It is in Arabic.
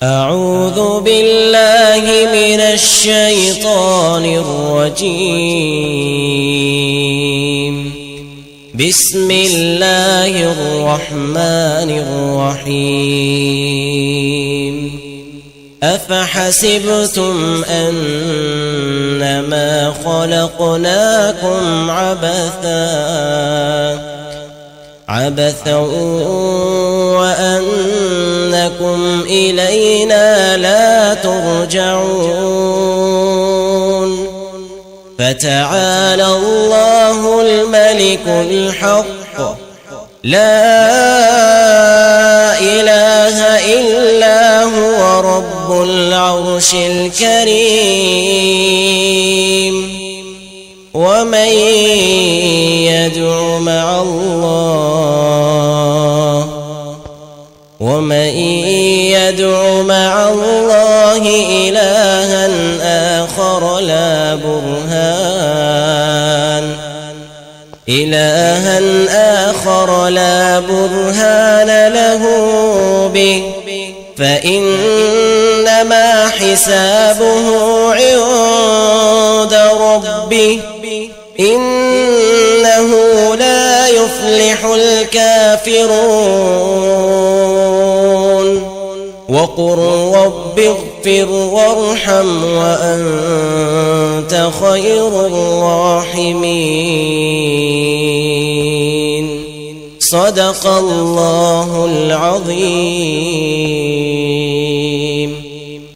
أعوذ بالله من الشيطان الرجيم. بسم الله الرحمن الرحيم. أفحسبتم أنما خلقناكم عبثا وأنكم إلينا لا ترجعون. فتعالى الله الملك الحق، لا إله إلا هو رب العرش الكريم. ومن يدع مع الله إلها آخر لا برهان له به فإنما حسابه عند ربه، إنه لا يفلح الكافرون. وقل رب اغفر وارحم وأنت خير الراحمين. صدق الله العظيم.